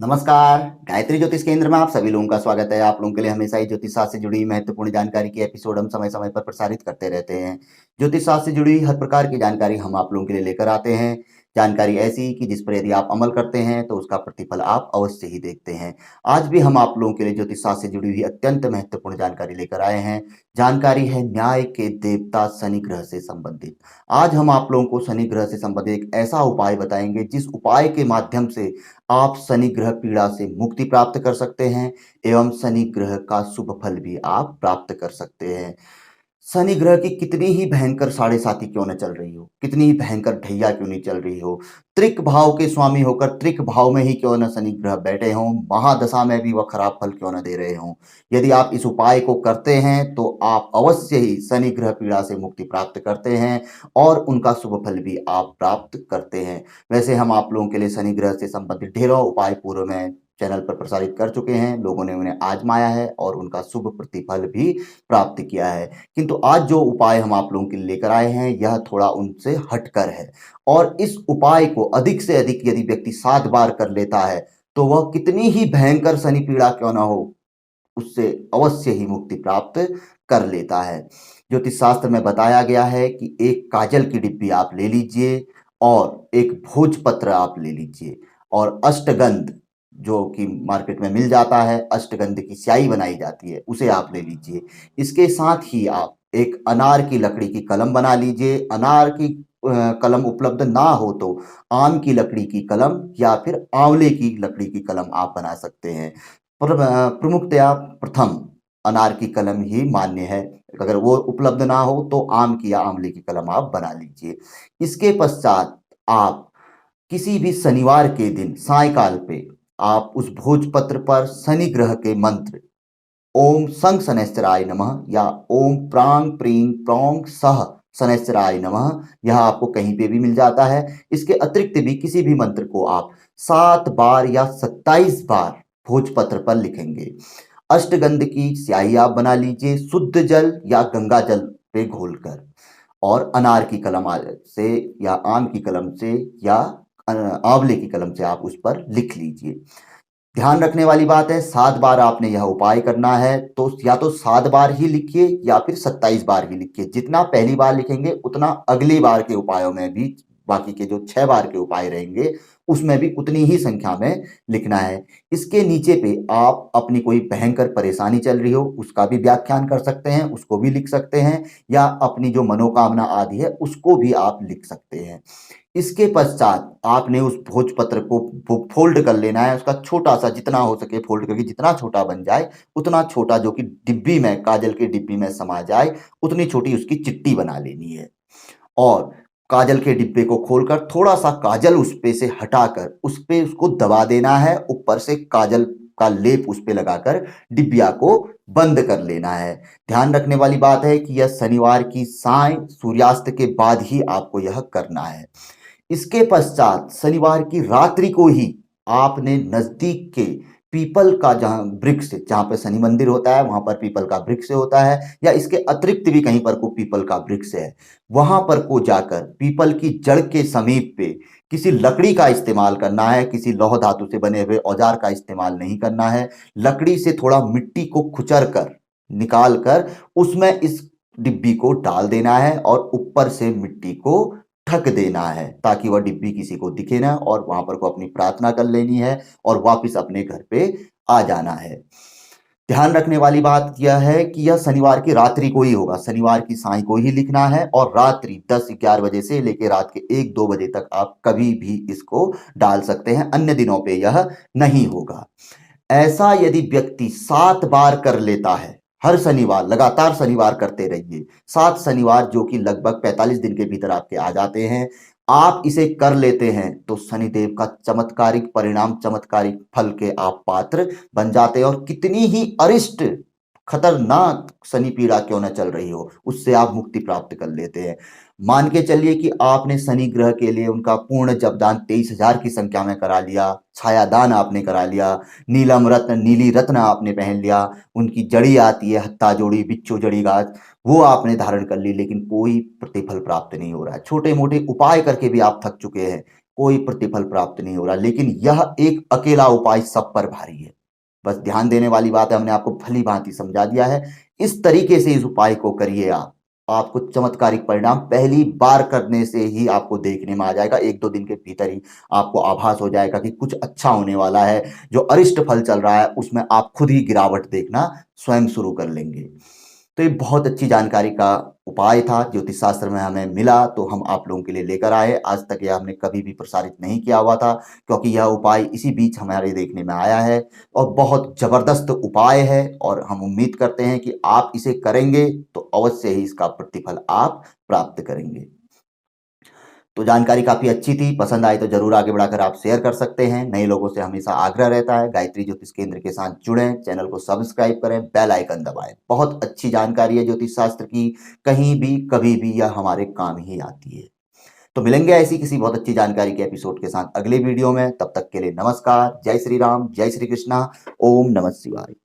नमस्कार। गायत्री ज्योतिष केंद्र में आप सभी लोगों का स्वागत है। आप लोगों के लिए हमेशा ही ज्योतिष शास्त्र से जुड़ी महत्वपूर्ण जानकारी के एपिसोड हम समय समय पर प्रसारित करते रहते हैं। ज्योतिष शास्त्र से जुड़ी हर प्रकार की जानकारी हम आप लोगों के लिए लेकर आते हैं। जानकारी ऐसी कि जिस पर यदि आप अमल करते हैं तो उसका प्रतिफल आप अवश्य ही देखते हैं। आज भी हम आप लोगों के लिए ज्योतिष शास्त्र से जुड़ी हुई अत्यंत महत्वपूर्ण जानकारी लेकर आए हैं। जानकारी है न्याय के देवता शनि ग्रह से संबंधित। आज हम आप लोगों को शनि ग्रह से संबंधित एक ऐसा उपाय बताएंगे जिस उपाय के माध्यम से आप शनि ग्रह पीड़ा से मुक्ति प्राप्त कर सकते हैं एवं शनि ग्रह का शुभ फल भी आप प्राप्त कर सकते हैं। शनि ग्रह की कितनी ही भयंकर साढ़े साती क्यों न चल रही हो, कितनी ही भयंकर ढैया क्यों नहीं चल रही हो, त्रिक भाव के स्वामी होकर त्रिक भाव में ही क्यों न शनि ग्रह बैठे हों, महादशा में भी वह खराब फल क्यों न दे रहे हों, यदि आप इस उपाय को करते हैं तो आप अवश्य ही शनि ग्रह पीड़ा से मुक्ति प्राप्त करते हैं और उनका शुभ फल भी आप प्राप्त करते हैं। वैसे हम आप लोगों के लिए शनि ग्रह से संबंधित ढेरों उपाय पूर्व में चैनल पर प्रसारित कर चुके हैं। लोगों ने उन्हें आजमाया है और उनका शुभ प्रतिफल भी प्राप्त किया है। किंतु आज जो उपाय हम आप लोगों के लिए लेकर आए हैं यह थोड़ा उनसे हटकर है और इस उपाय को अधिक से अधिक यदि व्यक्ति 7 बार कर लेता है तो वह कितनी ही भयंकर शनि पीड़ा क्यों ना हो उससे अवश्य ही मुक्ति प्राप्त कर लेता है। ज्योतिष शास्त्र में बताया गया है कि एक काजल की डिब्बी आप ले लीजिए और एक भोजपत्र आप ले लीजिए और अष्टगंध जो कि मार्केट में मिल जाता है, अष्टगंध की स्याही बनाई जाती है, उसे आप ले लीजिए। इसके साथ ही आप एक अनार की लकड़ी की कलम बना लीजिए। अनार की कलम उपलब्ध ना हो तो आम की लकड़ी की कलम या फिर आंवले की लकड़ी की कलम आप बना सकते हैं। प्रमुखतया प्रथम अनार की कलम ही मान्य है। अगर वो उपलब्ध ना हो तो आम की या आंवले की कलम आप बना लीजिए। इसके पश्चात आप किसी भी शनिवार के दिन सायकाल पे आप उस भोजपत्र पर शनि ग्रह के मंत्र ओम संग शनैश्चराय नमः या ओम प्रांग प्रीं प्रौंग सह शनैश्चराय नमः, यह आपको कहीं पे भी मिल जाता है। इसके अतिरिक्त भी किसी भी मंत्र को आप 7 बार या 27 बार भोजपत्र पर लिखेंगे। अष्टगंध की स्याही आप बना लीजिए शुद्ध जल या गंगा जल पे घोलकर और अनार की कलम से या आम की कलम से या आंवले की कलम से आप उस पर लिख लीजिए। ध्यान रखने वाली बात है 7 बार आपने यह उपाय करना है तो या तो 7 बार ही लिखिए या फिर 27 बार ही लिखिए। जितना पहली बार लिखेंगे उतना अगली बार के उपायों में भी बाकी के जो 6 बार के उपाय रहेंगे उसमें भी उतनी ही संख्या में लिखना है। इसके नीचे पे आप अपनी कोई भयंकर परेशानी चल रही हो उसका भी व्याख्यान कर सकते हैं, उसको भी लिख सकते हैं या अपनी जो मनोकामना आदि है उसको भी आप लिख सकते हैं। इसके पश्चात आपने उस भोजपत्र को फोल्ड कर लेना है। उसका छोटा सा जितना हो सके फोल्ड करके जितना छोटा बन जाए उतना छोटा जो कि डिब्बी में काजल की डिब्बी में समा जाए उतनी छोटी उसकी चिट्ठी बना लेनी है और काजल के डिब्बे को खोलकर थोड़ा सा काजल उस पे से हटाकर उस पे उसको दबा देना है। ऊपर से काजल का लेप उस पे लगाकर डिब्बिया को बंद कर लेना है। ध्यान रखने वाली बात है कि यह शनिवार की साय सूर्यास्त के बाद ही आपको यह करना है। इसके पश्चात शनिवार की रात्रि को ही आपने नजदीक के पीपल का जहां वृक्ष जहां पर शनि मंदिर होता है वहां पर पीपल का वृक्ष होता है या इसके अतिरिक्त भी कहीं पर को पीपल का वृक्ष है वहां पर को जाकर पीपल की जड़ के समीप पे किसी लकड़ी का इस्तेमाल करना है। किसी लौह धातु से बने हुए औजार का इस्तेमाल नहीं करना है। लकड़ी से थोड़ा मिट्टी को खुचर कर निकाल कर उसमें इस डिब्बी को डाल देना है और ऊपर से मिट्टी को ढक देना है ताकि वह डिब्बी किसी को दिखे ना और वहां पर को अपनी प्रार्थना कर लेनी है और वापस अपने घर पे आ जाना है। ध्यान रखने वाली बात यह है कि यह शनिवार की रात्रि को ही होगा। शनिवार की साय को ही लिखना है और रात्रि 10-11 बजे से लेकर रात के 1-2 बजे तक आप कभी भी इसको डाल सकते हैं। अन्य दिनों पे यह नहीं होगा। ऐसा यदि व्यक्ति 7 बार कर लेता है, हर शनिवार लगातार शनिवार करते रहिए, 7 शनिवार जो कि लगभग 45 दिन के भीतर आपके आ जाते हैं, आप इसे कर लेते हैं तो शनिदेव का चमत्कारिक परिणाम चमत्कारिक फल के आप पात्र बन जाते हैं और कितनी ही अरिष्ट खतरनाक शनि पीड़ा क्यों न चल रही हो उससे आप मुक्ति प्राप्त कर लेते हैं। मान के चलिए कि आपने शनि ग्रह के लिए उनका पूर्ण जपदान 23,000 की संख्या में करा लिया, छायादान आपने करा लिया, नीलम रत्न नीली रत्न आपने पहन लिया, उनकी जड़ी आती है हत्ता जोड़ी बिच्छू जड़ी गाछ वो आपने धारण कर ली, लेकिन कोई प्रतिफल प्राप्त नहीं हो रहा है। छोटे मोटे उपाय करके भी आप थक चुके हैं कोई प्रतिफल प्राप्त नहीं हो रहा, लेकिन यह एक अकेला उपाय सब पर भारी है। बस ध्यान देने वाली बात है, हमने आपको भली-भांति समझा दिया है। इस तरीके से इस उपाय को करिए आप। आपको चमत्कारिक परिणाम पहली बार करने से ही आपको देखने में आ जाएगा। 1-2 दिन के भीतर ही आपको आभास हो जाएगा कि कुछ अच्छा होने वाला है। जो अरिष्ट फल चल रहा है, उसमें आप खुद ही गिरावट देखना स्वयं शुरू कर लेंगे। तो ये बहुत अच्छी जानकारी का उपाय था, ज्योतिष शास्त्र में हमें मिला, तो हम आप लोगों के लिए लेकर आए। आज तक यह हमने कभी भी प्रसारित नहीं किया हुआ था, क्योंकि यह उपाय इसी बीच हमारे देखने में आया है और बहुत ज़बरदस्त उपाय है, और हम उम्मीद करते हैं कि आप इसे करेंगे तो अवश्य ही इसका प्रतिफल आप प्राप्त करेंगे। तो जानकारी काफ़ी अच्छी थी, पसंद आए तो ज़रूर आगे बढ़ाकर आप शेयर कर सकते हैं। नए लोगों से हमेशा आग्रह रहता है, गायत्री ज्योतिष केंद्र के साथ जुड़ें, चैनल को सब्सक्राइब करें, बेल आइकन दबाएँ। बहुत अच्छी जानकारी है ज्योतिष शास्त्र की, कहीं भी, कभी भी यह हमारे काम ही आती है। तो मिलेंगे ऐसी किसी बहुत अच्छी जानकारी के एपिसोड के साथ अगले वीडियो में। तब तक के लिए नमस्कार, जय श्री राम, जय श्री कृष्णा, ओम नमः शिवाय।